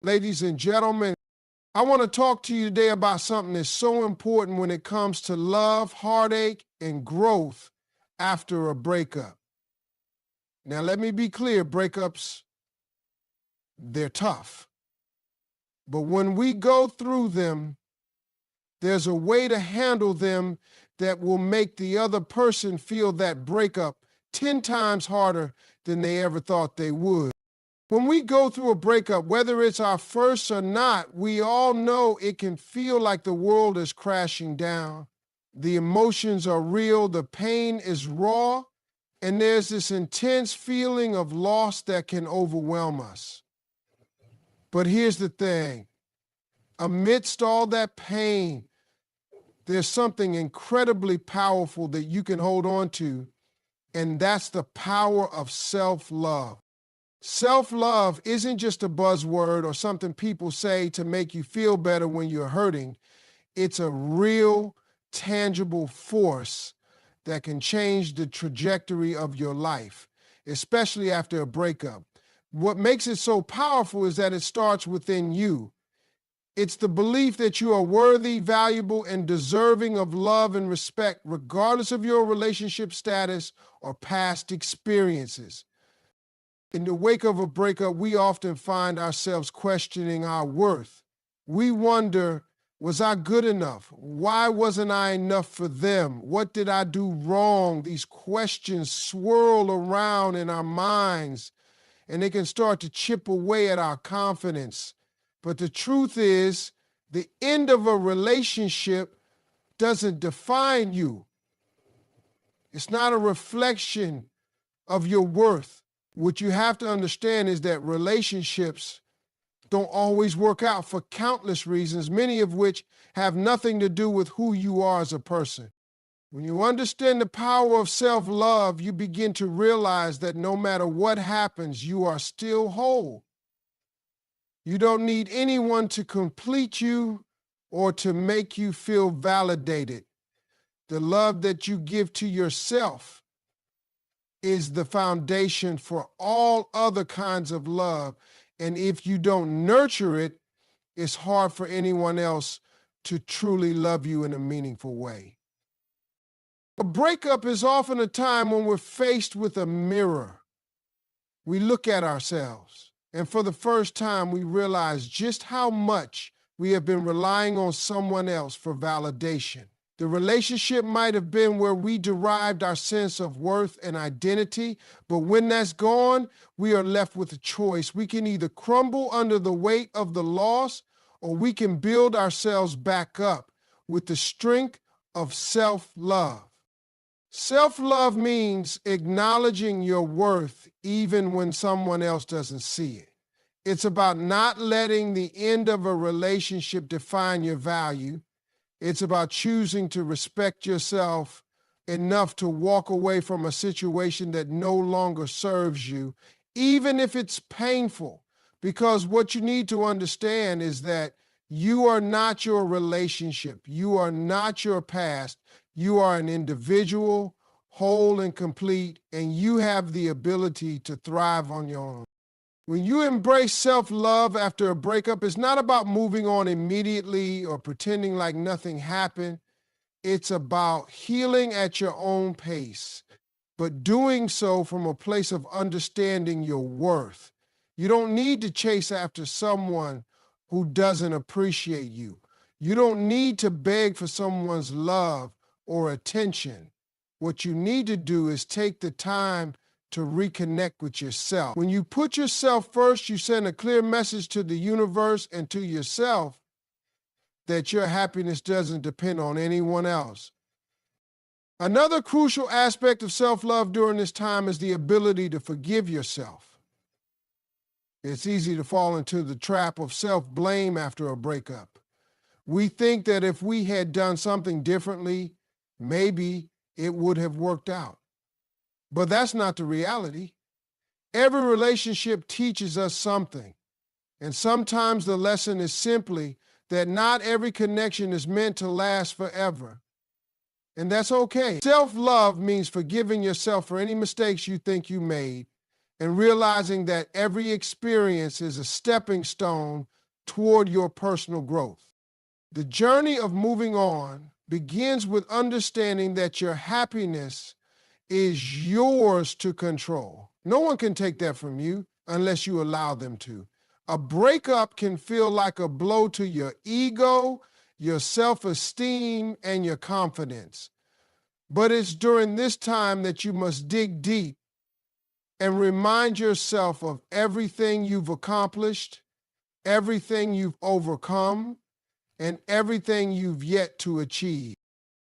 Ladies and gentlemen, I want to talk to you today about something that's so important when it comes to love, heartache, and growth after a breakup. Now, let me be clear, breakups, they're tough. But when we go through them, there's a way to handle them that will make the other person feel that breakup 10 times harder than they ever thought they would. When we go through a breakup, whether it's our first or not, we all know it can feel like the world is crashing down. The emotions are real, the pain is raw, and there's this intense feeling of loss that can overwhelm us. But here's the thing. Amidst all that pain, there's something incredibly powerful that you can hold on to, and that's the power of self-love. Self-love isn't just a buzzword or something people say to make you feel better when you're hurting. It's a real, tangible force that can change the trajectory of your life, especially after a breakup. What makes it so powerful is that it starts within you. It's the belief that you are worthy, valuable, and deserving of love and respect, regardless of your relationship status or past experiences. In the wake of a breakup, we often find ourselves questioning our worth. We wonder, was I good enough? Why wasn't I enough for them? What did I do wrong? These questions swirl around in our minds, and they can start to chip away at our confidence. But the truth is, the end of a relationship doesn't define you. It's not a reflection of your worth. What you have to understand is that relationships don't always work out for countless reasons, many of which have nothing to do with who you are as a person. When you understand the power of self-love, you begin to realize that no matter what happens, you are still whole. You don't need anyone to complete you or to make you feel validated. The love that you give to yourself is the foundation for all other kinds of love. And if you don't nurture it, it's hard for anyone else to truly love you in a meaningful way. A breakup is often a time when we're faced with a mirror. We look at ourselves, and for the first time, we realize just how much we have been relying on someone else for validation. The relationship might have been where we derived our sense of worth and identity, but when that's gone, we are left with a choice. We can either crumble under the weight of the loss, or we can build ourselves back up with the strength of self-love. Self-love means acknowledging your worth even when someone else doesn't see it. It's about not letting the end of a relationship define your value. It's about choosing to respect yourself enough to walk away from a situation that no longer serves you, even if it's painful. Because what you need to understand is that you are not your relationship. You are not your past. You are an individual, whole and complete, and you have the ability to thrive on your own. When you embrace self-love after a breakup, it's not about moving on immediately or pretending like nothing happened. It's about healing at your own pace, but doing so from a place of understanding your worth. You don't need to chase after someone who doesn't appreciate you. You don't need to beg for someone's love or attention. What you need to do is take the time to reconnect with yourself. When you put yourself first, you send a clear message to the universe and to yourself that your happiness doesn't depend on anyone else. Another crucial aspect of self-love during this time is the ability to forgive yourself. It's easy to fall into the trap of self-blame after a breakup. We think that if we had done something differently, maybe it would have worked out. But that's not the reality. Every relationship teaches us something. And sometimes the lesson is simply that not every connection is meant to last forever. And that's okay. Self-love means forgiving yourself for any mistakes you think you made and realizing that every experience is a stepping stone toward your personal growth. The journey of moving on begins with understanding that your happiness is yours to control. No one can take that from you unless you allow them to. A breakup can feel like a blow to your ego, your self-esteem, and your confidence. But it's during this time that you must dig deep and remind yourself of everything you've accomplished, everything you've overcome, and everything you've yet to achieve.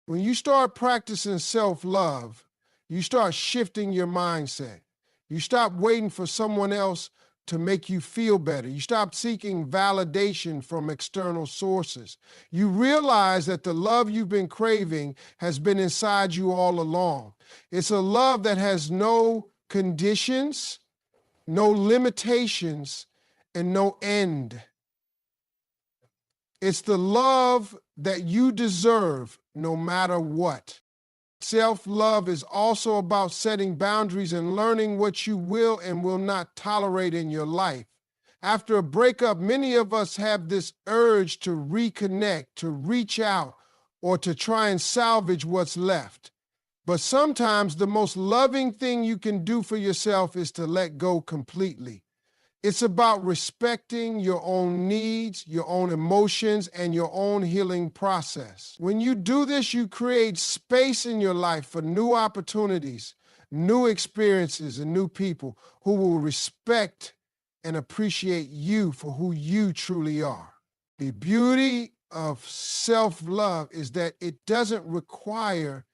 When you start practicing self-love, you start shifting your mindset. You stop waiting for someone else to make you feel better. You stop seeking validation from external sources. You realize that the love you've been craving has been inside you all along. It's a love that has no conditions, no limitations, and no end. It's the love that you deserve no matter what. Self-love is also about setting boundaries and learning what you will and will not tolerate in your life. After a breakup, many of us have this urge to reconnect, to reach out, or to try and salvage what's left. But sometimes the most loving thing you can do for yourself is to let go completely. It's about respecting your own needs, your own emotions, and your own healing process. When you do this, you create space in your life for new opportunities, new experiences, and new people who will respect and appreciate you for who you truly are. The beauty of self-love is that it doesn't require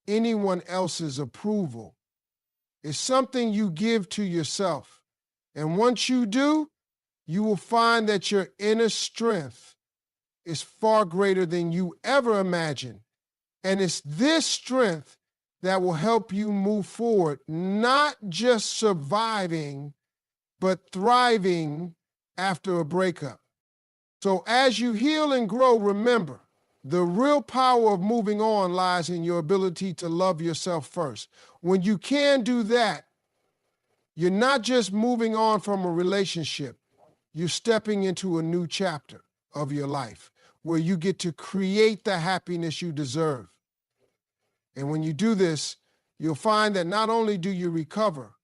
anyone else's approval. It's something you give to yourself. And once you do, you will find that your inner strength is far greater than you ever imagined. And it's this strength that will help you move forward, not just surviving, but thriving after a breakup. So as you heal and grow, remember, the real power of moving on lies in your ability to love yourself first. When you can do that, you're not just moving on from a relationship, you're stepping into a new chapter of your life where you get to create the happiness you deserve. And when you do this, you'll find that not only do you recover,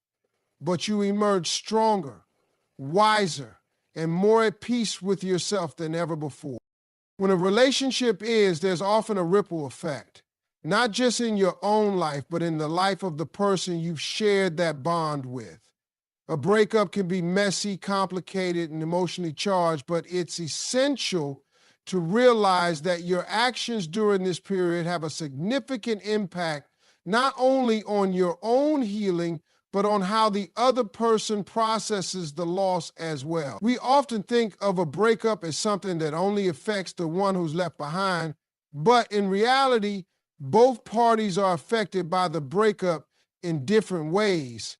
but you emerge stronger, wiser, and more at peace with yourself than ever before. When a relationship ends, there's often a ripple effect, not just in your own life, but in the life of the person you've shared that bond with. A breakup can be messy, complicated, and emotionally charged, but it's essential to realize that your actions during this period have a significant impact not only on your own healing, but on how the other person processes the loss as well. We often think of a breakup as something that only affects the one who's left behind, but in reality, both parties are affected by the breakup in different ways.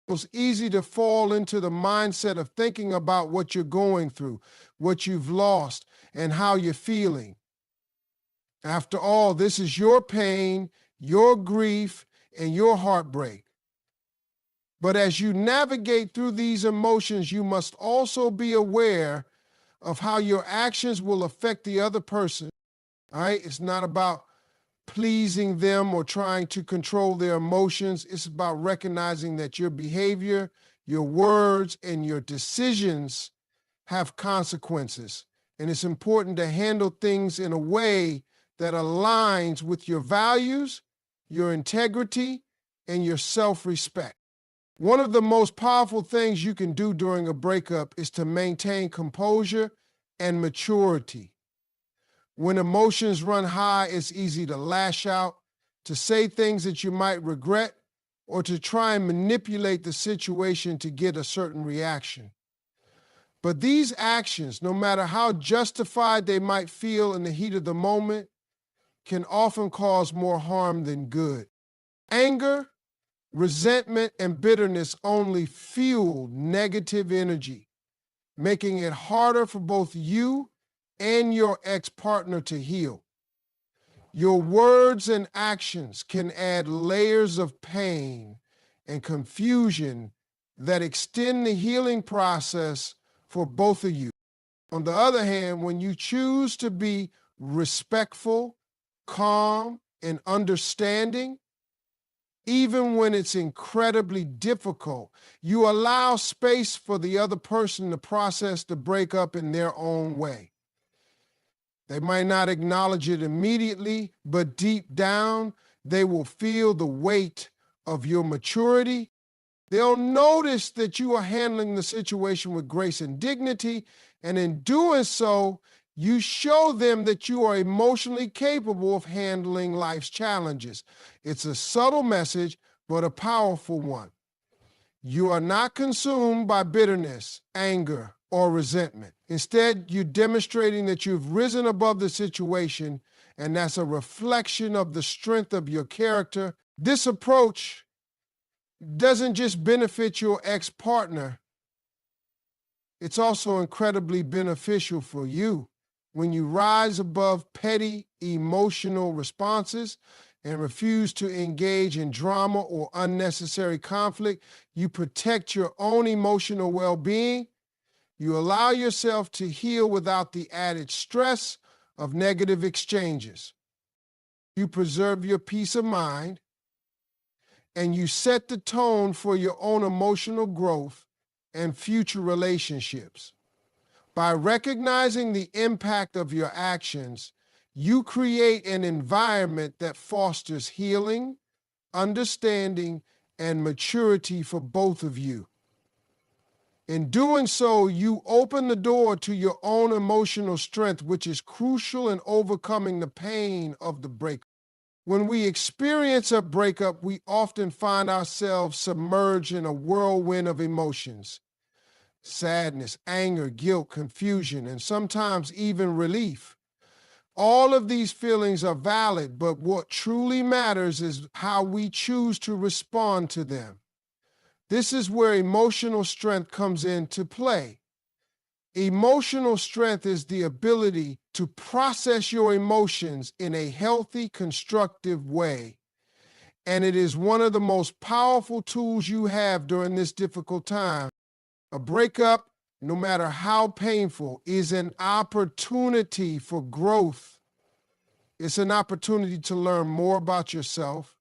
It's easy to fall into the mindset of thinking about what you're going through, what you've lost, and how you're feeling. After all, this is your pain, your grief, and your heartbreak. But as you navigate through these emotions, you must also be aware of how your actions will affect the other person. All right? It's not about pleasing them or trying to control their emotions. It's about recognizing that your behavior, your words, and your decisions have consequences. And it's important to handle things in a way that aligns with your values, your integrity, and your self-respect. One of the most powerful things you can do during a breakup is to maintain composure and maturity. When emotions run high, it's easy to lash out, to say things that you might regret, or to try and manipulate the situation to get a certain reaction. But these actions, no matter how justified they might feel in the heat of the moment, can often cause more harm than good. Anger, resentment, and bitterness only fuel negative energy, making it harder for both you and your ex-partner to heal. Your words and actions can add layers of pain and confusion that extend the healing process for both of you. On the other hand, when you choose to be respectful, calm, and understanding, even when it's incredibly difficult, you allow space for the other person to process the breakup in their own way. They might not acknowledge it immediately, but deep down, they will feel the weight of your maturity. They'll notice that you are handling the situation with grace and dignity, and in doing so, you show them that you are emotionally capable of handling life's challenges. It's a subtle message, but a powerful one. You are not consumed by bitterness, anger, or resentment. Instead, you're demonstrating that you've risen above the situation, and that's a reflection of the strength of your character. This approach doesn't just benefit your ex-partner, it's also incredibly beneficial for you. When you rise above petty emotional responses and refuse to engage in drama or unnecessary conflict, you protect your own emotional well-being. You allow yourself to heal without the added stress of negative exchanges. You preserve your peace of mind, and you set the tone for your own emotional growth and future relationships. By recognizing the impact of your actions, you create an environment that fosters healing, understanding, and maturity for both of you. In doing so, you open the door to your own emotional strength, which is crucial in overcoming the pain of the breakup. When we experience a breakup, we often find ourselves submerged in a whirlwind of emotions. Sadness, anger, guilt, confusion, and sometimes even relief. All of these feelings are valid, but what truly matters is how we choose to respond to them. This is where emotional strength comes into play. Emotional strength is the ability to process your emotions in a healthy, constructive way. And it is one of the most powerful tools you have during this difficult time. A breakup, no matter how painful, is an opportunity for growth. It's an opportunity to learn more about yourself,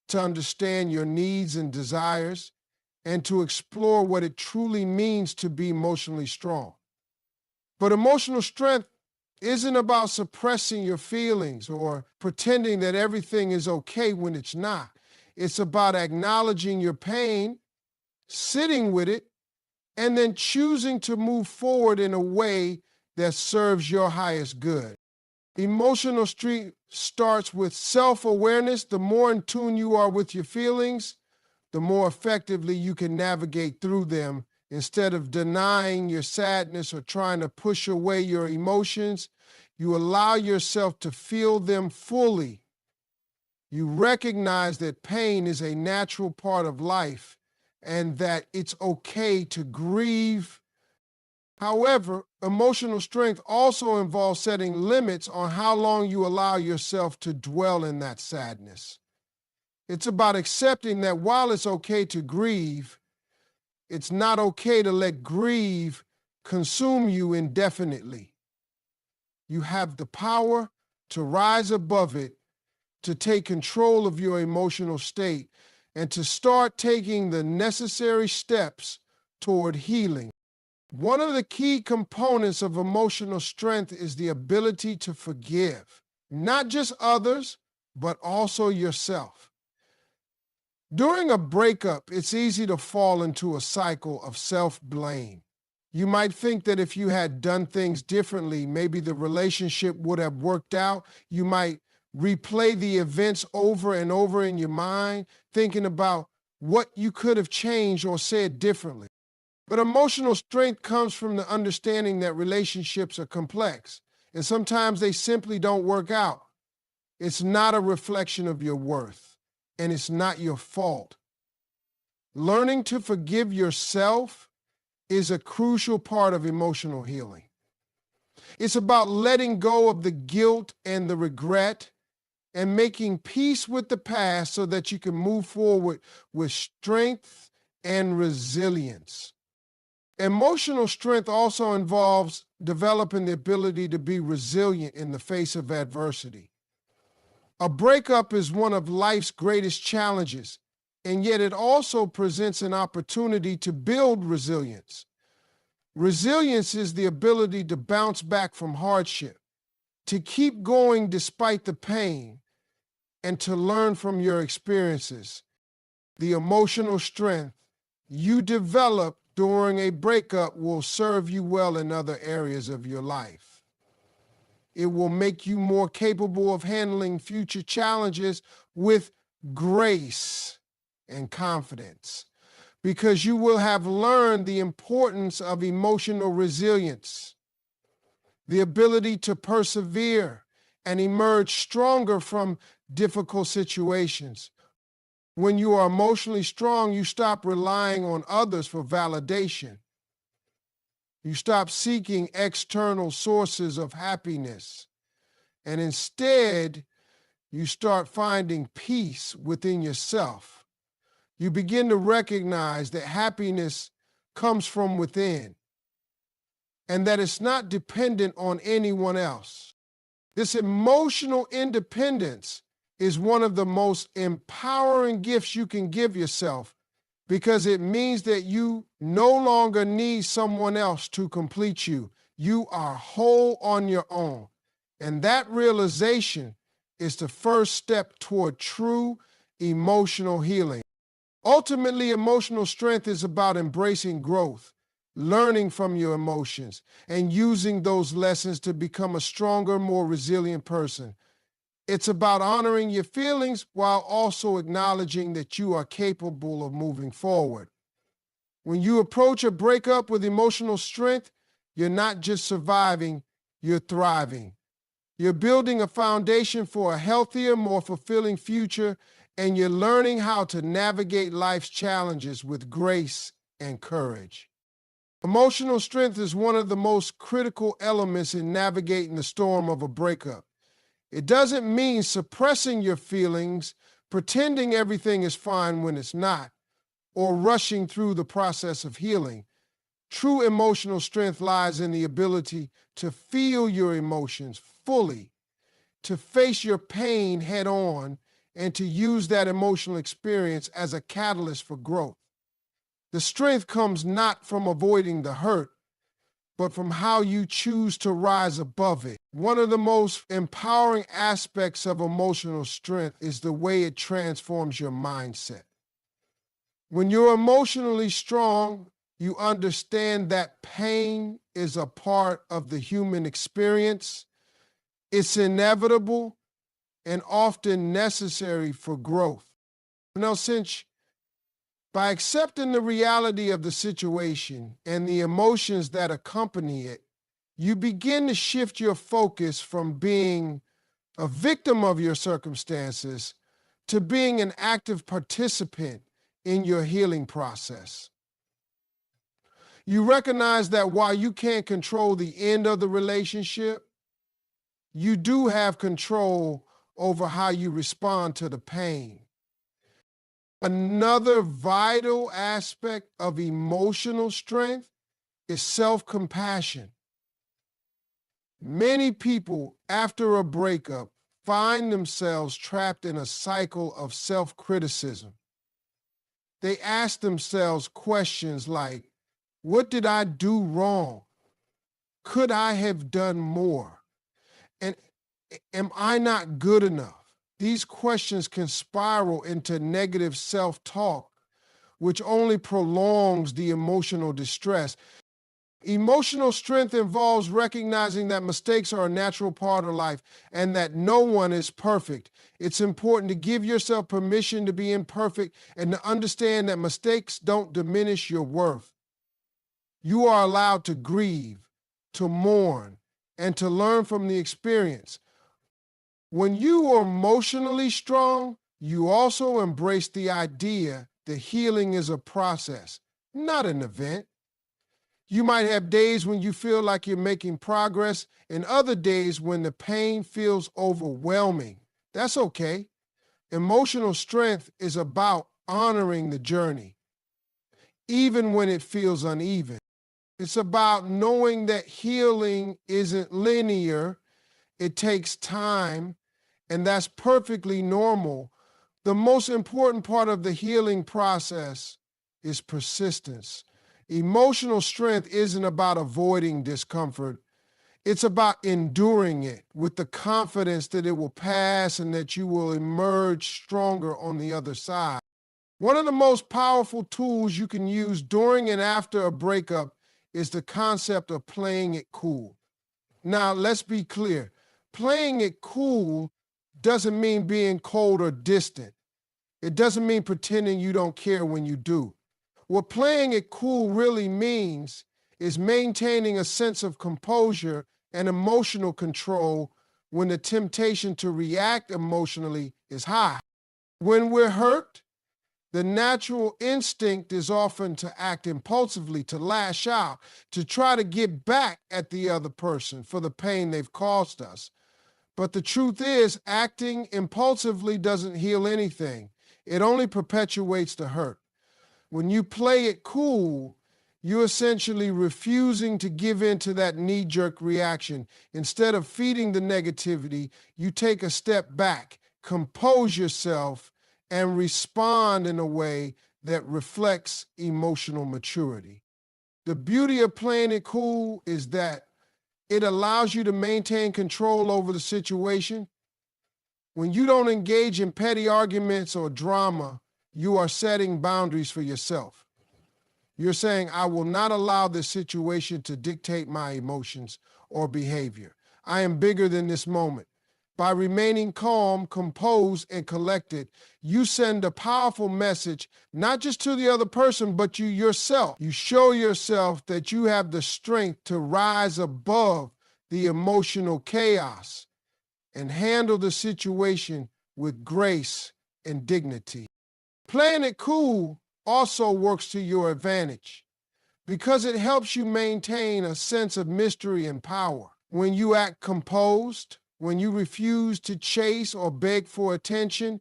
to understand your needs and desires, and to explore what it truly means to be emotionally strong. But emotional strength isn't about suppressing your feelings or pretending that everything is okay when it's not. It's about acknowledging your pain, sitting with it, and then choosing to move forward in a way that serves your highest good. Emotional strength starts with self-awareness. The more in tune you are with your feelings, the more effectively you can navigate through them. Instead of denying your sadness or trying to push away your emotions, you allow yourself to feel them fully. You recognize that pain is a natural part of life and that it's okay to grieve. However, emotional strength also involves setting limits on how long you allow yourself to dwell in that sadness. It's about accepting that while it's okay to grieve, it's not okay to let grief consume you indefinitely. You have the power to rise above it, to take control of your emotional state, and to start taking the necessary steps toward healing. One of the key components of emotional strength is the ability to forgive, not just others, but also yourself. During a breakup, it's easy to fall into a cycle of self-blame. You might think that if you had done things differently, maybe the relationship would have worked out. You might replay the events over and over in your mind, thinking about what you could have changed or said differently. But emotional strength comes from the understanding that relationships are complex, and sometimes they simply don't work out. It's not a reflection of your worth, and it's not your fault. Learning to forgive yourself is a crucial part of emotional healing. It's about letting go of the guilt and the regret and making peace with the past so that you can move forward with strength and resilience. Emotional strength also involves developing the ability to be resilient in the face of adversity. A breakup is one of life's greatest challenges, and yet it also presents an opportunity to build resilience. Resilience is the ability to bounce back from hardship, to keep going despite the pain, and to learn from your experiences. The emotional strength you develop during a breakup will serve you well in other areas of your life. It will make you more capable of handling future challenges with grace and confidence, because you will have learned the importance of emotional resilience, the ability to persevere and emerge stronger from difficult situations. When you are emotionally strong, you stop relying on others for validation. You stop seeking external sources of happiness, and instead, you start finding peace within yourself. You begin to recognize that happiness comes from within and that it's not dependent on anyone else. This emotional independence is one of the most empowering gifts you can give yourself, because it means that you no longer need someone else to complete you. You are whole on your own. And that realization is the first step toward true emotional healing. Ultimately, emotional strength is about embracing growth, learning from your emotions, and using those lessons to become a stronger, more resilient person. It's about honoring your feelings while also acknowledging that you are capable of moving forward. When you approach a breakup with emotional strength, you're not just surviving, you're thriving. You're building a foundation for a healthier, more fulfilling future, and you're learning how to navigate life's challenges with grace and courage. Emotional strength is one of the most critical elements in navigating the storm of a breakup. It doesn't mean suppressing your feelings, pretending everything is fine when it's not, or rushing through the process of healing. True emotional strength lies in the ability to feel your emotions fully, to face your pain head on, and to use that emotional experience as a catalyst for growth. The strength comes not from avoiding the hurt, but from how you choose to rise above it. One of the most empowering aspects of emotional strength is the way it transforms your mindset. When you're emotionally strong, you understand that pain is a part of the human experience. It's inevitable and often necessary for growth. Now, since by accepting the reality of the situation and the emotions that accompany it, you begin to shift your focus from being a victim of your circumstances to being an active participant in your healing process. You recognize that while you can't control the end of the relationship, you do have control over how you respond to the pain. Another vital aspect of emotional strength is self-compassion. Many people, after a breakup, find themselves trapped in a cycle of self-criticism. They ask themselves questions like, what did I do wrong? Could I have done more? And am I not good enough? These questions can spiral into negative self-talk, which only prolongs the emotional distress. Emotional strength involves recognizing that mistakes are a natural part of life and that no one is perfect. It's important to give yourself permission to be imperfect and to understand that mistakes don't diminish your worth. You are allowed to grieve, to mourn, and to learn from the experience. When you are emotionally strong, you also embrace the idea that healing is a process, not an event. You might have days when you feel like you're making progress and other days when the pain feels overwhelming. That's okay. Emotional strength is about honoring the journey. even when it feels uneven. It's about knowing that healing isn't linear, it takes time, and that's perfectly normal. The most important part of the healing process is persistence. Emotional strength isn't about avoiding discomfort. It's about enduring it with the confidence that it will pass and that you will emerge stronger on the other side. One of the most powerful tools you can use during and after a breakup is the concept of playing it cool. Now, let's be clear. Playing it cool doesn't mean being cold or distant. It doesn't mean pretending you don't care when you do. What playing it cool really means is maintaining a sense of composure and emotional control when the temptation to react emotionally is high. When we're hurt, the natural instinct is often to act impulsively, to lash out, to try to get back at the other person for the pain they've caused us. But the truth is, acting impulsively doesn't heal anything. It only perpetuates the hurt. When you play it cool, you're essentially refusing to give in to that knee-jerk reaction. Instead of feeding the negativity, you take a step back, compose yourself, and respond in a way that reflects emotional maturity. The beauty of playing it cool is that it allows you to maintain control over the situation. When you don't engage in petty arguments or drama, you are setting boundaries for yourself. You're saying, I will not allow this situation to dictate my emotions or behavior. I am bigger than this moment. By remaining calm, composed, and collected, you send a powerful message, not just to the other person, but you yourself. You show yourself that you have the strength to rise above the emotional chaos and handle the situation with grace and dignity. Playing it cool also works to your advantage because it helps you maintain a sense of mystery and power. When you act composed, when you refuse to chase or beg for attention,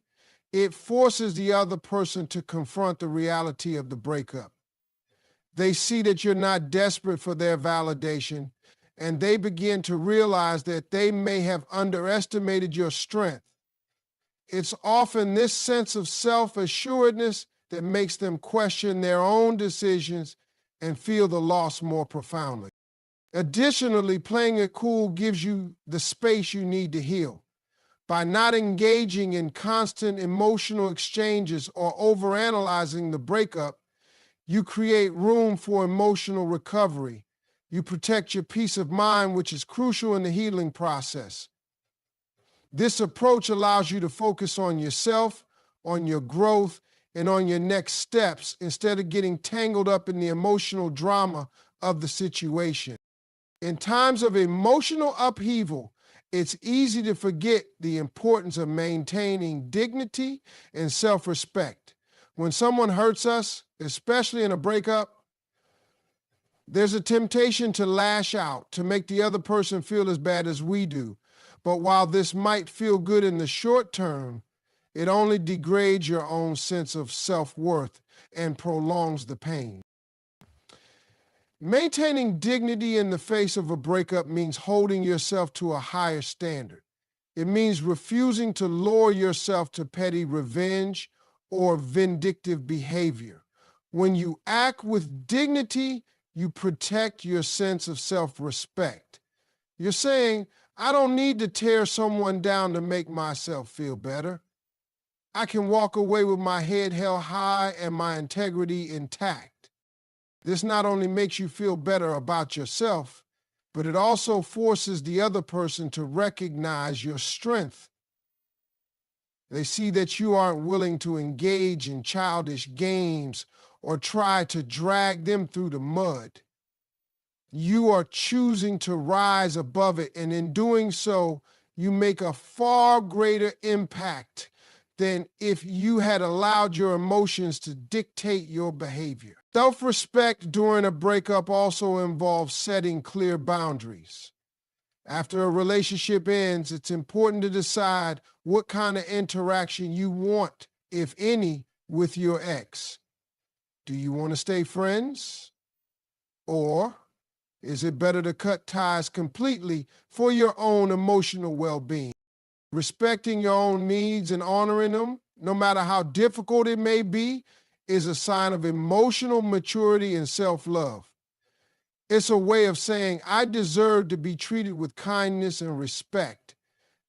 it forces the other person to confront the reality of the breakup. They see that you're not desperate for their validation, and they begin to realize that they may have underestimated your strength. It's often this sense of self-assuredness that makes them question their own decisions and feel the loss more profoundly. Additionally, playing it cool gives you the space you need to heal. By not engaging in constant emotional exchanges or overanalyzing the breakup, you create room for emotional recovery. You protect your peace of mind, which is crucial in the healing process. This approach allows you to focus on yourself, on your growth, and on your next steps instead of getting tangled up in the emotional drama of the situation. In times of emotional upheaval, it's easy to forget the importance of maintaining dignity and self-respect. When someone hurts us, especially in a breakup, there's a temptation to lash out, to make the other person feel as bad as we do. But while this might feel good in the short term, it only degrades your own sense of self-worth and prolongs the pain. Maintaining dignity in the face of a breakup means holding yourself to a higher standard. It means refusing to lower yourself to petty revenge or vindictive behavior. When you act with dignity, you protect your sense of self-respect. You're saying, I don't need to tear someone down to make myself feel better. I can walk away with my head held high and my integrity intact. This not only makes you feel better about yourself, but it also forces the other person to recognize your strength. They see that you aren't willing to engage in childish games or try to drag them through the mud. You are choosing to rise above it, and in doing so, you make a far greater impact than if you had allowed your emotions to dictate your behavior. Self-respect during a breakup also involves setting clear boundaries. After a relationship ends, it's important to decide what kind of interaction you want, if any, with your ex. Do you want to stay friends? Or is it better to cut ties completely for your own emotional well-being? Respecting your own needs and honoring them, no matter how difficult it may be, is a sign of emotional maturity and self-love. It's a way of saying, I deserve to be treated with kindness and respect,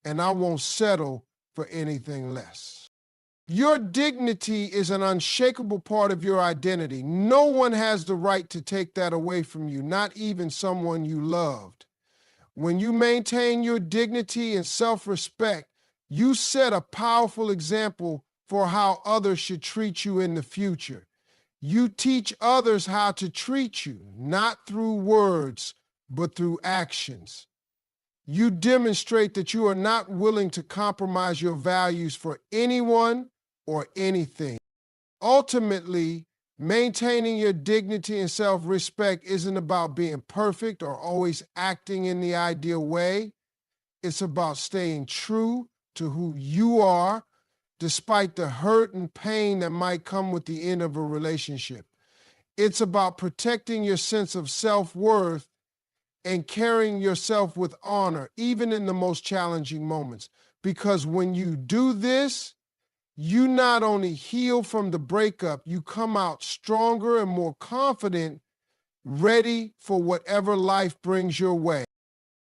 and I won't settle for anything less. Your dignity is an unshakable part of your identity. No one has the right to take that away from you, not even someone you loved. When you maintain your dignity and self-respect, you set a powerful example for how others should treat you in the future. You teach others how to treat you, not through words, but through actions. You demonstrate that you are not willing to compromise your values for anyone or anything. Ultimately, maintaining your dignity and self-respect isn't about being perfect or always acting in the ideal way. It's about staying true to who you are, despite the hurt and pain that might come with the end of a relationship. It's about protecting your sense of self-worth and carrying yourself with honor, even in the most challenging moments. Because when you do this, you not only heal from the breakup, you come out stronger and more confident, ready for whatever life brings your way.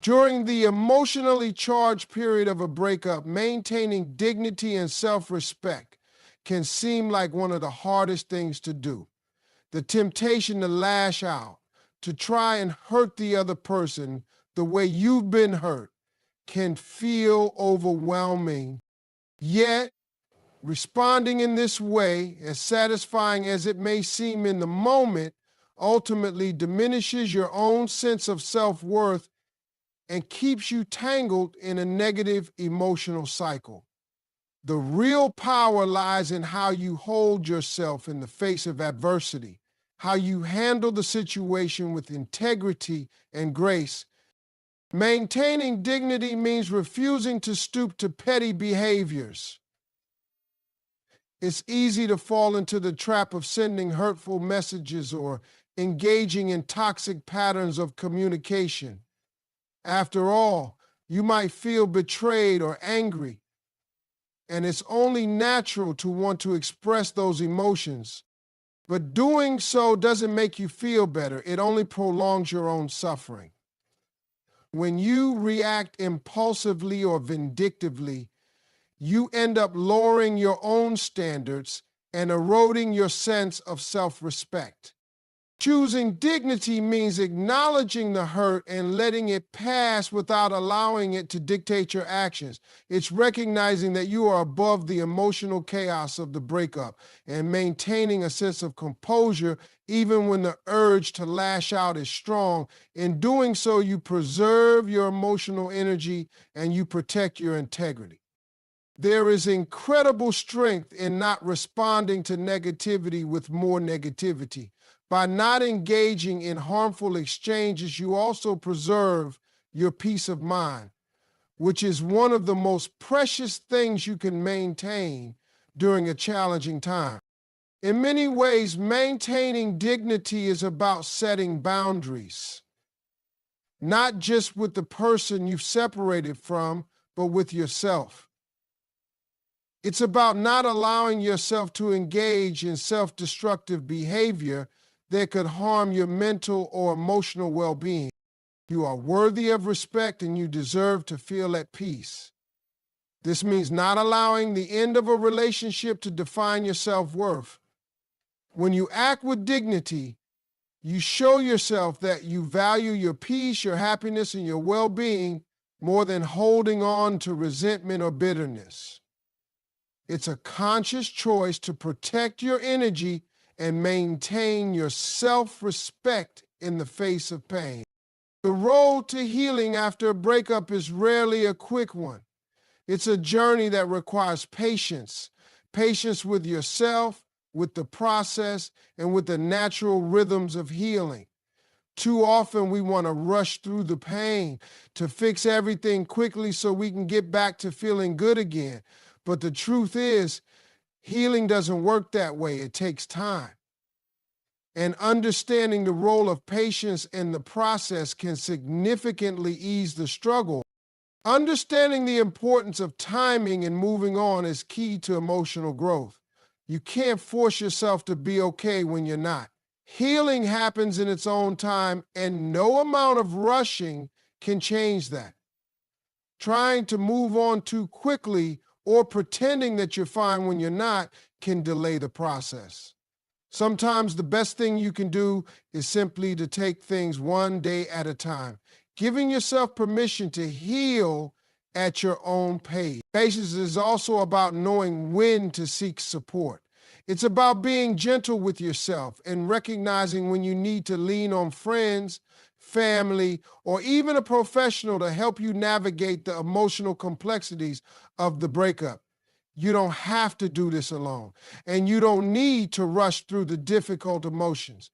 During the emotionally charged period of a breakup, maintaining dignity and self-respect can seem like one of the hardest things to do. The temptation to lash out, to try and hurt the other person the way you've been hurt, can feel overwhelming. Yet, responding in this way, as satisfying as it may seem in the moment, ultimately diminishes your own sense of self-worth and keeps you tangled in a negative emotional cycle. The real power lies in how you hold yourself in the face of adversity, how you handle the situation with integrity and grace. Maintaining dignity means refusing to stoop to petty behaviors. It's easy to fall into the trap of sending hurtful messages or engaging in toxic patterns of communication. After all, you might feel betrayed or angry, and it's only natural to want to express those emotions. But doing so doesn't make you feel better. It only prolongs your own suffering. When you react impulsively or vindictively, you end up lowering your own standards and eroding your sense of self-respect. Choosing dignity means acknowledging the hurt and letting it pass without allowing it to dictate your actions. It's recognizing that you are above the emotional chaos of the breakup and maintaining a sense of composure even when the urge to lash out is strong. In doing so, you preserve your emotional energy and you protect your integrity. There is incredible strength in not responding to negativity with more negativity. By not engaging in harmful exchanges, you also preserve your peace of mind, which is one of the most precious things you can maintain during a challenging time. In many ways, maintaining dignity is about setting boundaries, not just with the person you've separated from, but with yourself. It's about not allowing yourself to engage in self-destructive behavior that could harm your mental or emotional well-being. You are worthy of respect and you deserve to feel at peace. This means not allowing the end of a relationship to define your self-worth. When you act with dignity, you show yourself that you value your peace, your happiness, and your well-being more than holding on to resentment or bitterness. It's a conscious choice to protect your energy and maintain your self-respect in the face of pain. The road to healing after a breakup is rarely a quick one. It's a journey that requires patience, patience with yourself, with the process, and with the natural rhythms of healing. Too often we want to rush through the pain to fix everything quickly so we can get back to feeling good again. But the truth is, healing doesn't work that way. It takes time. And understanding the role of patience in the process can significantly ease the struggle. Understanding the importance of timing and moving on is key to emotional growth. You can't force yourself to be okay when you're not. Healing happens in its own time, and no amount of rushing can change that. Trying to move on too quickly or pretending that you're fine when you're not can delay the process. Sometimes the best thing you can do is simply to take things one day at a time, giving yourself permission to heal at your own pace. Patience is also about knowing when to seek support. It's about being gentle with yourself and recognizing when you need to lean on friends, family, or even a professional to help you navigate the emotional complexities of the breakup. You don't have to do this alone, and you don't need to rush through the difficult emotions.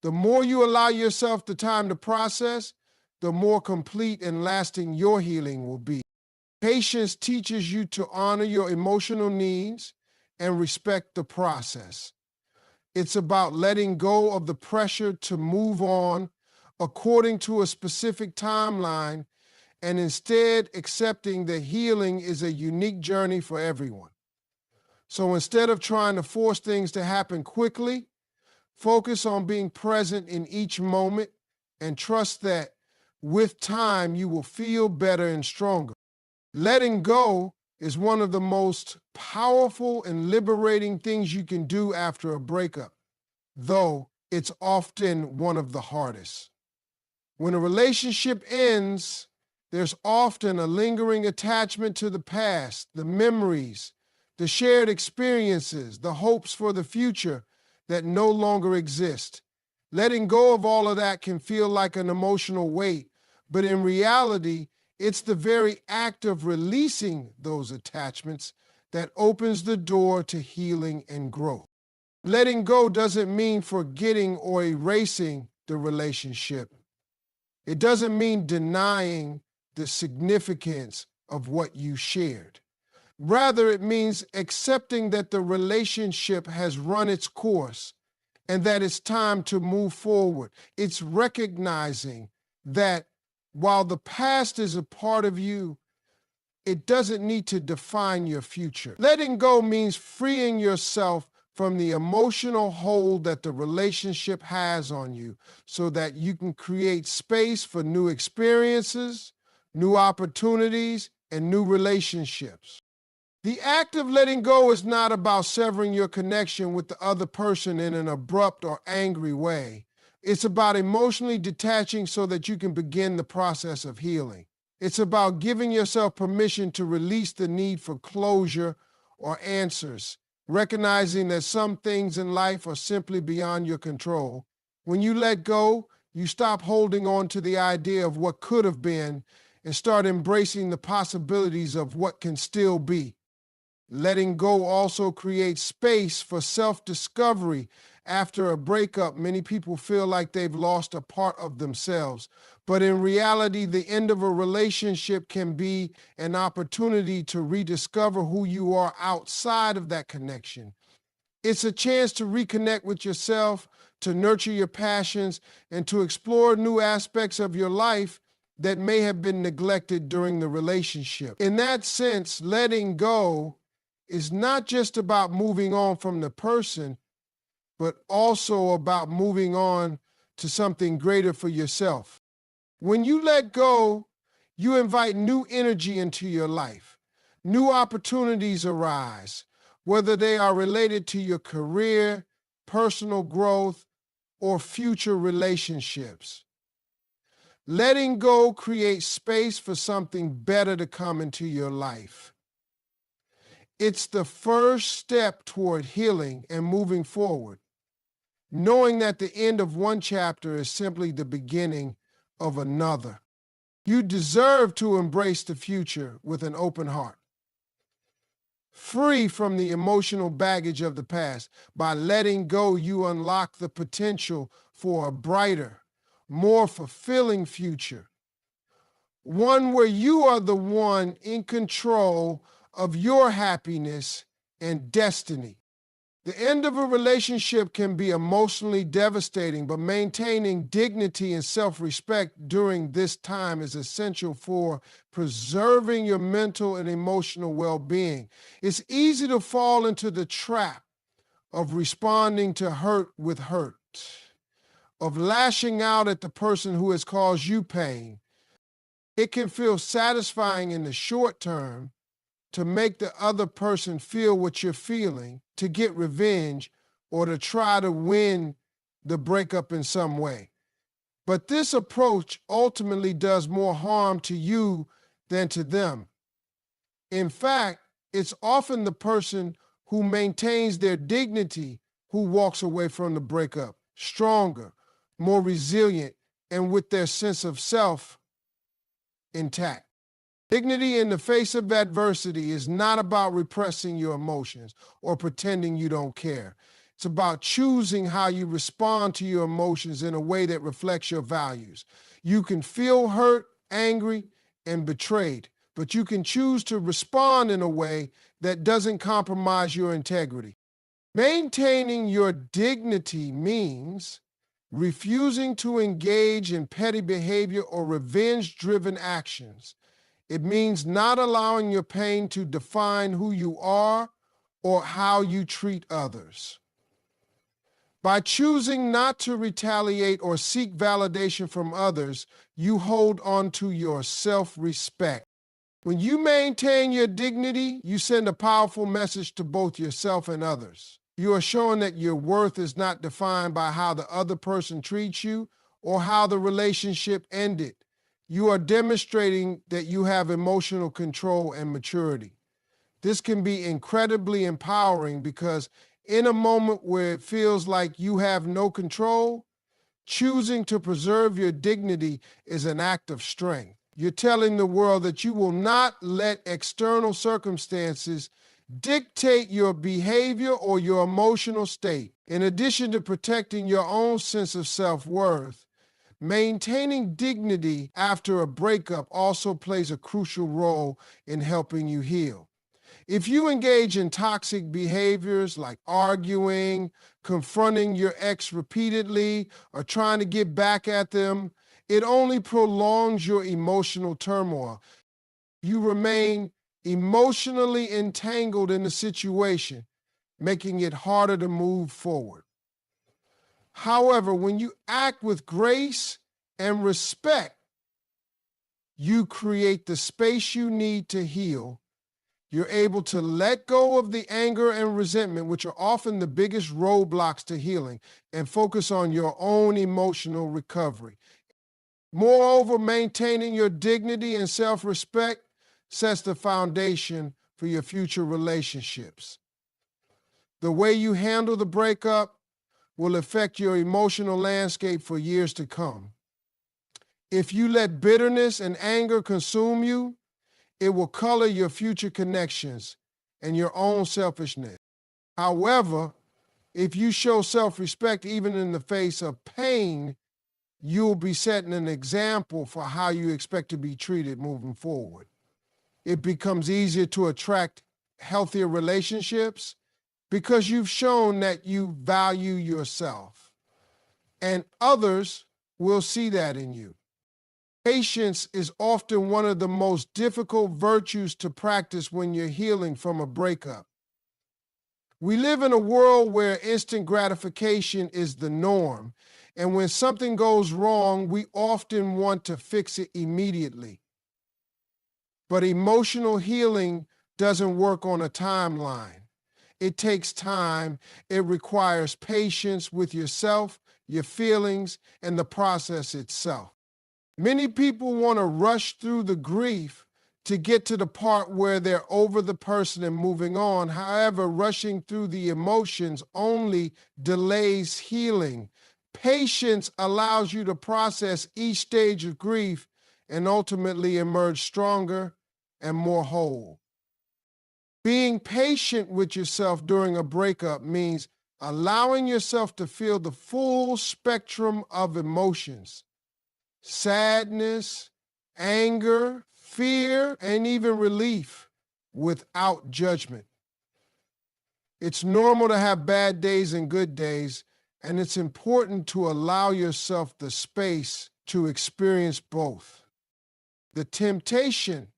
The more you allow yourself the time to process, the more complete and lasting your healing will be. Patience teaches you to honor your emotional needs and respect the process. It's about letting go of the pressure to move on according to a specific timeline and instead accepting that healing is a unique journey for everyone. So instead of trying to force things to happen quickly, focus on being present in each moment and trust that with time you will feel better and stronger. Letting go is one of the most powerful and liberating things you can do after a breakup, though it's often one of the hardest. When a relationship ends, there's often a lingering attachment to the past, the memories, the shared experiences, the hopes for the future that no longer exist. Letting go of all of that can feel like an emotional weight, but in reality, it's the very act of releasing those attachments that opens the door to healing and growth. Letting go doesn't mean forgetting or erasing the relationship. It doesn't mean denying the significance of what you shared. Rather, it means accepting that the relationship has run its course and that it's time to move forward. It's recognizing that while the past is a part of you, it doesn't need to define your future. Letting go means freeing yourself from the emotional hold that the relationship has on you so that you can create space for new experiences, new opportunities, and new relationships. The act of letting go is not about severing your connection with the other person in an abrupt or angry way. It's about emotionally detaching so that you can begin the process of healing. It's about giving yourself permission to release the need for closure or answers, recognizing that some things in life are simply beyond your control. When you let go, you stop holding on to the idea of what could have been and start embracing the possibilities of what can still be. Letting go also creates space for self-discovery. After a breakup, many people feel like they've lost a part of themselves. But in reality, the end of a relationship can be an opportunity to rediscover who you are outside of that connection. It's a chance to reconnect with yourself, to nurture your passions, and to explore new aspects of your life that may have been neglected during the relationship. In that sense, letting go is not just about moving on from the person, but also about moving on to something greater for yourself. When you let go, you invite new energy into your life. New opportunities arise, whether they are related to your career, personal growth, or future relationships. Letting go creates space for something better to come into your life. It's the first step toward healing and moving forward, knowing that the end of one chapter is simply the beginning of another. You deserve to embrace the future with an open heart, free from the emotional baggage of the past. By letting go, you unlock the potential for a brighter, more fulfilling future, one where you are the one in control of your happiness and destiny. The end of a relationship can be emotionally devastating, but maintaining dignity and self-respect during this time is essential for preserving your mental and emotional well-being. It's easy to fall into the trap of responding to hurt with hurt, of lashing out at the person who has caused you pain. It can feel satisfying in the short term to make the other person feel what you're feeling, to get revenge, or to try to win the breakup in some way. But this approach ultimately does more harm to you than to them. In fact, it's often the person who maintains their dignity who walks away from the breakup stronger, more resilient, and with their sense of self intact. Dignity in the face of adversity is not about repressing your emotions or pretending you don't care. It's about choosing how you respond to your emotions in a way that reflects your values. You can feel hurt, angry, and betrayed, but you can choose to respond in a way that doesn't compromise your integrity. Maintaining your dignity means refusing to engage in petty behavior or revenge-driven actions. It means not allowing your pain to define who you are or how you treat others. By choosing not to retaliate or seek validation from others, you hold on to your self-respect. When you maintain your dignity, you send a powerful message to both yourself and others. You are showing that your worth is not defined by how the other person treats you or how the relationship ended. You are demonstrating that you have emotional control and maturity. This can be incredibly empowering because in a moment where it feels like you have no control, choosing to preserve your dignity is an act of strength. You're telling the world that you will not let external circumstances dictate your behavior or your emotional state. In addition to protecting your own sense of self-worth, maintaining dignity after a breakup also plays a crucial role in helping you heal. If you engage in toxic behaviors like arguing, confronting your ex repeatedly, or trying to get back at them, it only prolongs your emotional turmoil. You remain emotionally entangled in the situation, making it harder to move forward. However, when you act with grace and respect, you create the space you need to heal. You're able to let go of the anger and resentment, which are often the biggest roadblocks to healing, and focus on your own emotional recovery. Moreover, maintaining your dignity and self-respect sets the foundation for your future relationships. The way you handle the breakup will affect your emotional landscape for years to come. If you let bitterness and anger consume you, it will color your future connections and your own selfishness. However, if you show self-respect even in the face of pain, you'll be setting an example for how you expect to be treated moving forward. It becomes easier to attract healthier relationships because you've shown that you value yourself, and others will see that in you. Patience is often one of the most difficult virtues to practice when you're healing from a breakup. We live in a world where instant gratification is the norm, and when something goes wrong, we often want to fix it immediately. But emotional healing doesn't work on a timeline. It takes time. It requires patience with yourself, your feelings, and the process itself. Many people want to rush through the grief to get to the part where they're over the person and moving on. However, rushing through the emotions only delays healing. Patience allows you to process each stage of grief and ultimately emerge stronger and more whole. Being patient with yourself during a breakup means allowing yourself to feel the full spectrum of emotions: sadness, anger, fear, and even relief without judgment. It's normal to have bad days and good days, and it's important to allow yourself the space to experience both. The temptation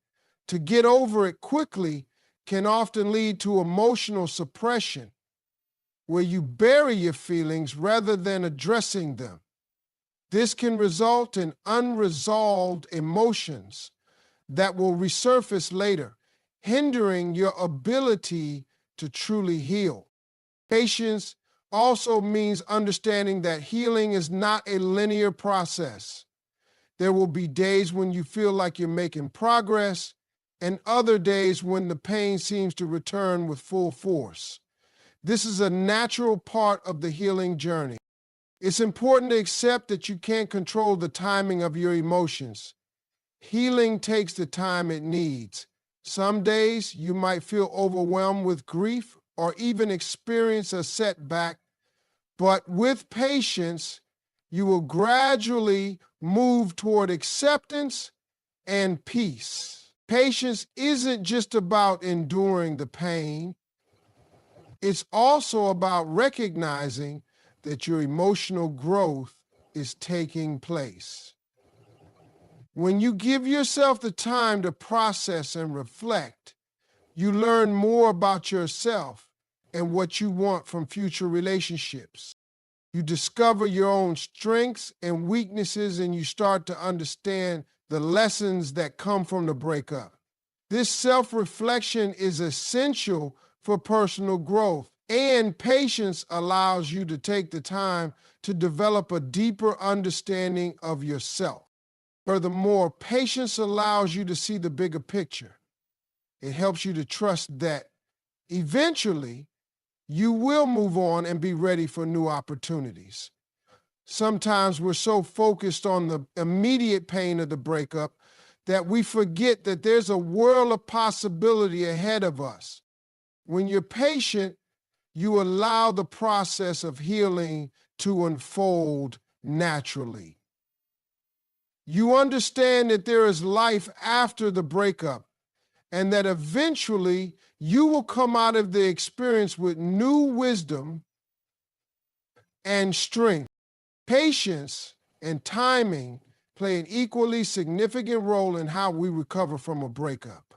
to get over it quickly can often lead to emotional suppression, where you bury your feelings rather than addressing them. This can result in unresolved emotions that will resurface later, hindering your ability to truly heal. Patience also means understanding that healing is not a linear process. There will be days when you feel like you're making progress, and other days when the pain seems to return with full force. This is a natural part of the healing journey. It's important to accept that you can't control the timing of your emotions. Healing takes the time it needs. Some days you might feel overwhelmed with grief or even experience a setback, but with patience, you will gradually move toward acceptance and peace. Patience isn't just about enduring the pain. It's also about recognizing that your emotional growth is taking place. When you give yourself the time to process and reflect, you learn more about yourself and what you want from future relationships. You discover your own strengths and weaknesses, and you start to understand the lessons that come from the breakup. This self-reflection is essential for personal growth, and patience allows you to take the time to develop a deeper understanding of yourself. Furthermore, patience allows you to see the bigger picture. It helps you to trust that eventually you will move on and be ready for new opportunities. Sometimes we're so focused on the immediate pain of the breakup that we forget that there's a world of possibility ahead of us. When you're patient, you allow the process of healing to unfold naturally. You understand that there is life after the breakup, and that eventually you will come out of the experience with new wisdom and strength. Patience and timing play an equally significant role in how we recover from a breakup.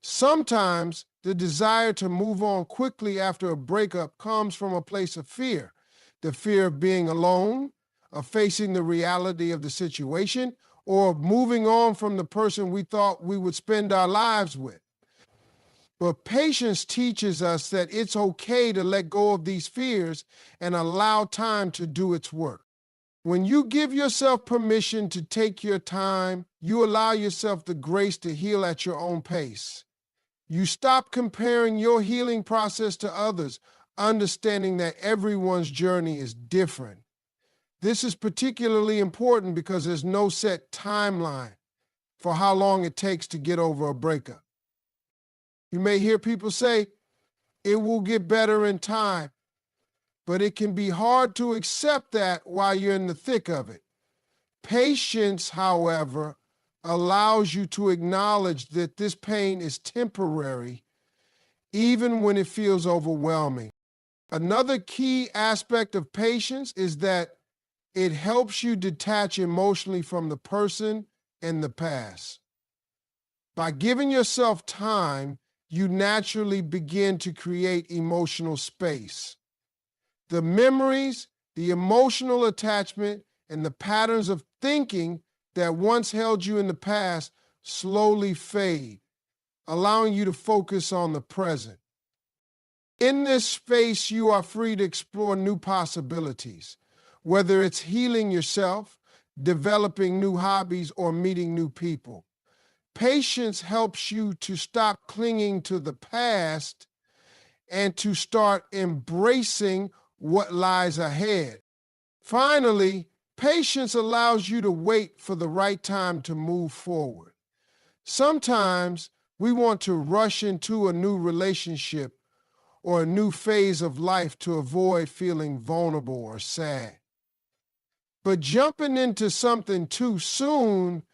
Sometimes the desire to move on quickly after a breakup comes from a place of fear, the fear of being alone, of facing the reality of the situation, or of moving on from the person we thought we would spend our lives with. But patience teaches us that it's okay to let go of these fears and allow time to do its work. When you give yourself permission to take your time, you allow yourself the grace to heal at your own pace. You stop comparing your healing process to others, understanding that everyone's journey is different. This is particularly important because there's no set timeline for how long it takes to get over a breakup. You may hear people say, it will get better in time, but it can be hard to accept that while you're in the thick of it. Patience, however, allows you to acknowledge that this pain is temporary, even when it feels overwhelming. Another key aspect of patience is that it helps you detach emotionally from the person and the past. By giving yourself time, you naturally begin to create emotional space. The memories, the emotional attachment, and the patterns of thinking that once held you in the past slowly fade, allowing you to focus on the present. In this space, you are free to explore new possibilities, whether it's healing yourself, developing new hobbies, or meeting new people. Patience helps you to stop clinging to the past and to start embracing what lies ahead. Finally, patience allows you to wait for the right time to move forward. Sometimes we want to rush into a new relationship or a new phase of life to avoid feeling vulnerable or sad. But jumping into something too soon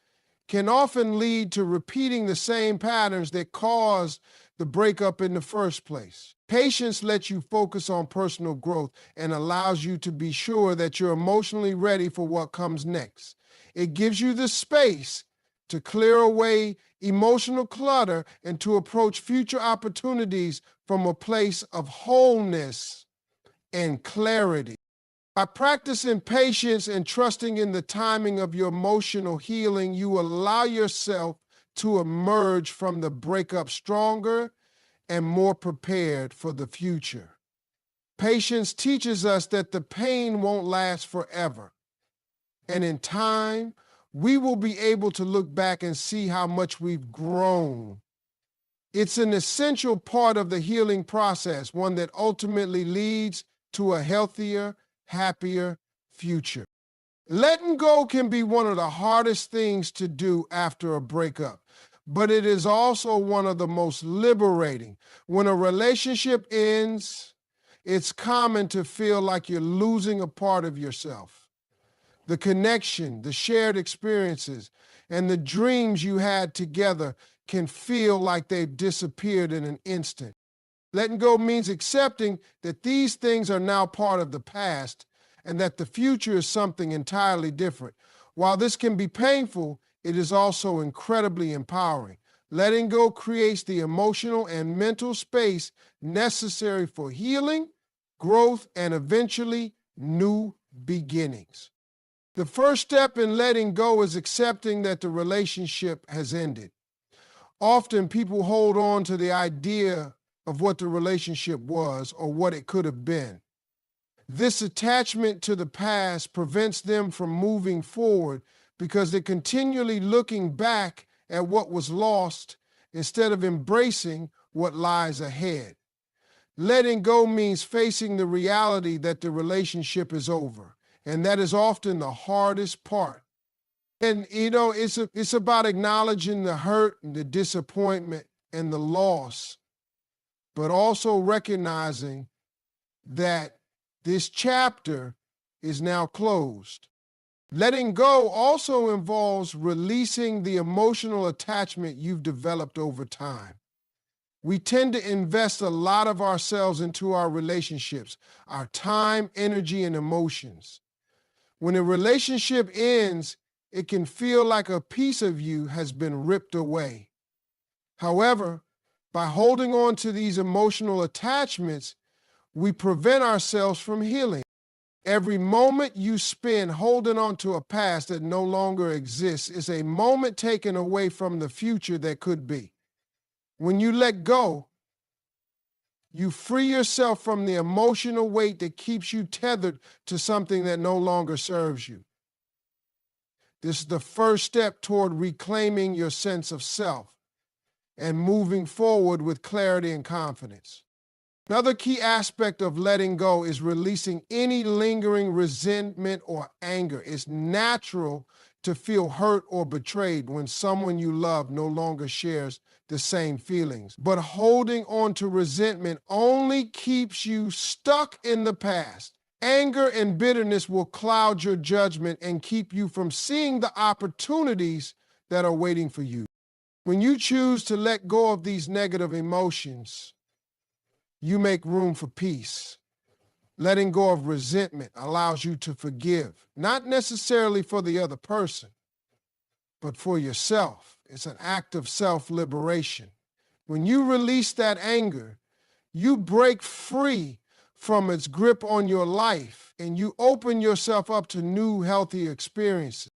can often lead to repeating the same patterns that caused the breakup in the first place. Patience lets you focus on personal growth and allows you to be sure that you're emotionally ready for what comes next. It gives you the space to clear away emotional clutter and to approach future opportunities from a place of wholeness and clarity. By practicing patience and trusting in the timing of your emotional healing, you allow yourself to emerge from the breakup stronger and more prepared for the future. Patience teaches us that the pain won't last forever. And in time, we will be able to look back and see how much we've grown. It's an essential part of the healing process, one that ultimately leads to a healthier, happier future. Letting go can be one of the hardest things to do after a breakup, but it is also one of the most liberating. When a relationship ends, it's common to feel like you're losing a part of yourself. The connection, the shared experiences, and the dreams you had together can feel like they've disappeared in an instant. Letting go means accepting that these things are now part of the past and that the future is something entirely different. While this can be painful, it is also incredibly empowering. Letting go creates the emotional and mental space necessary for healing, growth, and eventually new beginnings. The first step in letting go is accepting that the relationship has ended. Often people hold on to the idea of what the relationship was or what it could have been. This attachment to the past prevents them from moving forward because they're continually looking back at what was lost instead of embracing what lies ahead. Letting go means facing the reality that the relationship is over, and that is often the hardest part. And, it's about acknowledging the hurt and the disappointment and the loss, but also recognizing that this chapter is now closed. Letting go also involves releasing the emotional attachment you've developed over time. We tend to invest a lot of ourselves into our relationships, our time, energy, and emotions. When a relationship ends, it can feel like a piece of you has been ripped away. However, by holding on to these emotional attachments, we prevent ourselves from healing. Every moment you spend holding on to a past that no longer exists is a moment taken away from the future that could be. When you let go, you free yourself from the emotional weight that keeps you tethered to something that no longer serves you. This is the first step toward reclaiming your sense of self and moving forward with clarity and confidence. Another key aspect of letting go is releasing any lingering resentment or anger. It's natural to feel hurt or betrayed when someone you love no longer shares the same feelings. But holding on to resentment only keeps you stuck in the past. Anger and bitterness will cloud your judgment and keep you from seeing the opportunities that are waiting for you. When you choose to let go of these negative emotions, you make room for peace. Letting go of resentment allows you to forgive, not necessarily for the other person, but for yourself. It's an act of self-liberation. When you release that anger, you break free from its grip on your life and you open yourself up to new, healthy experiences.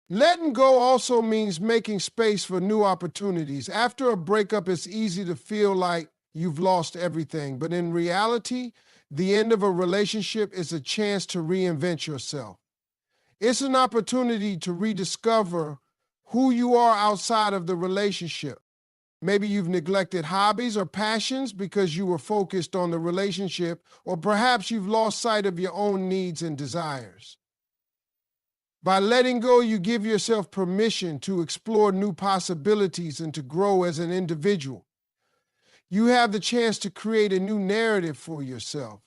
Letting go also means making space for new opportunities. After a breakup, it's easy to feel like you've lost everything, but in reality, the end of a relationship is a chance to reinvent yourself. It's an opportunity to rediscover who you are outside of the relationship. Maybe you've neglected hobbies or passions because you were focused on the relationship, or perhaps you've lost sight of your own needs and desires. By letting go, you give yourself permission to explore new possibilities and to grow as an individual. You have the chance to create a new narrative for yourself,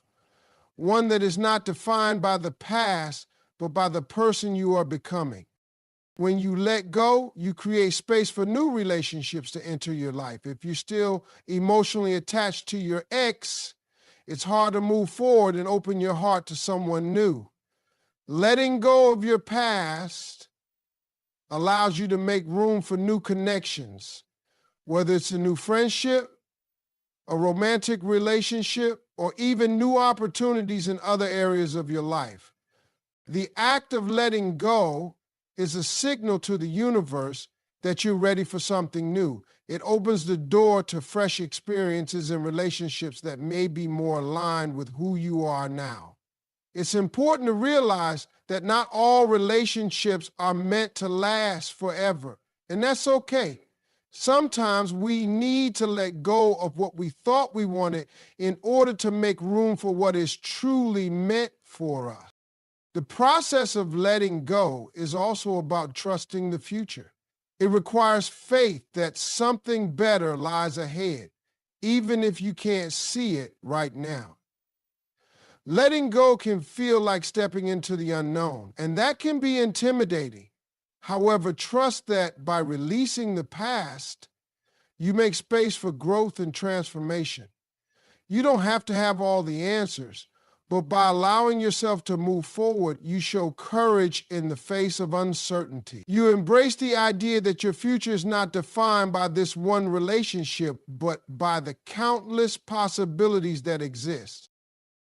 one that is not defined by the past, but by the person you are becoming. When you let go, you create space for new relationships to enter your life. If you're still emotionally attached to your ex, it's hard to move forward and open your heart to someone new. Letting go of your past allows you to make room for new connections, whether it's a new friendship, a romantic relationship, or even new opportunities in other areas of your life. The act of letting go is a signal to the universe that you're ready for something new. It opens the door to fresh experiences and relationships that may be more aligned with who you are now. It's important to realize that not all relationships are meant to last forever, and that's okay. Sometimes we need to let go of what we thought we wanted in order to make room for what is truly meant for us. The process of letting go is also about trusting the future. It requires faith that something better lies ahead, even if you can't see it right now. Letting go can feel like stepping into the unknown, and that can be intimidating. However, trust that by releasing the past, you make space for growth and transformation. You don't have to have all the answers, but by allowing yourself to move forward, you show courage in the face of uncertainty. You embrace the idea that your future is not defined by this one relationship, but by the countless possibilities that exist.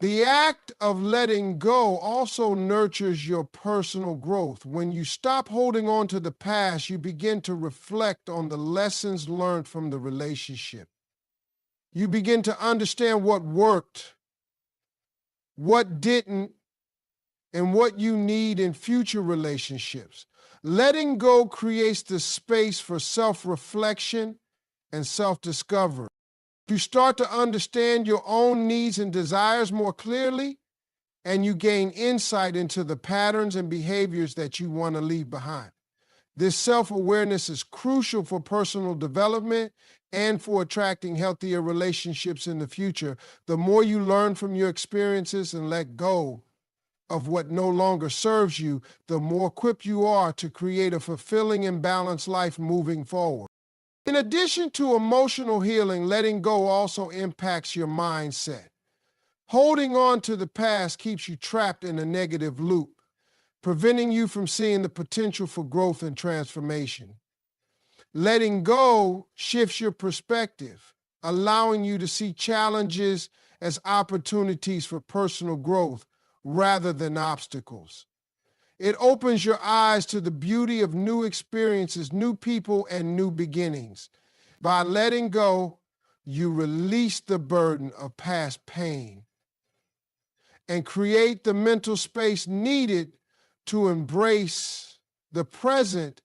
The act of letting go also nurtures your personal growth. When you stop holding on to the past, you begin to reflect on the lessons learned from the relationship. You begin to understand what worked, what didn't, and what you need in future relationships. Letting go creates the space for self-reflection and self-discovery. You start to understand your own needs and desires more clearly, and you gain insight into the patterns and behaviors that you want to leave behind. This self-awareness is crucial for personal development and for attracting healthier relationships in the future. The more you learn from your experiences and let go of what no longer serves you, the more equipped you are to create a fulfilling and balanced life moving forward. In addition to emotional healing, letting go also impacts your mindset. Holding on to the past keeps you trapped in a negative loop, preventing you from seeing the potential for growth and transformation. Letting go shifts your perspective, allowing you to see challenges as opportunities for personal growth rather than obstacles. It opens your eyes to the beauty of new experiences, new people, and new beginnings. By letting go, you release the burden of past pain and create the mental space needed to embrace the present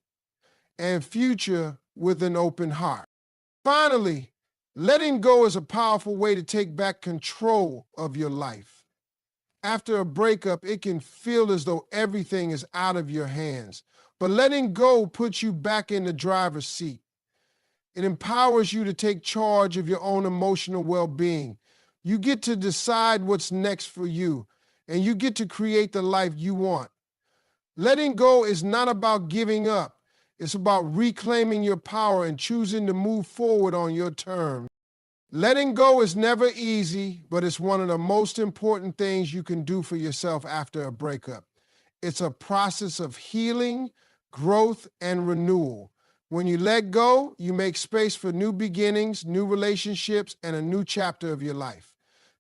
and future with an open heart. Finally, letting go is a powerful way to take back control of your life. After a breakup, it can feel as though everything is out of your hands. But letting go puts you back in the driver's seat. It empowers you to take charge of your own emotional well-being. You get to decide what's next for you, and you get to create the life you want. Letting go is not about giving up. It's about reclaiming your power and choosing to move forward on your terms. Letting go is never easy, but it's one of the most important things you can do for yourself after a breakup. It's a process of healing, growth, and renewal. When you let go, you make space for new beginnings, new relationships, and a new chapter of your life.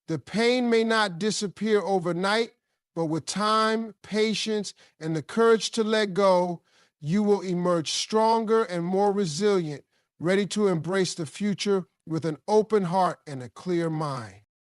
The pain may not disappear overnight, but with time, patience, and the courage to let go, you will emerge stronger and more resilient, ready to embrace the future with an open heart and a clear mind.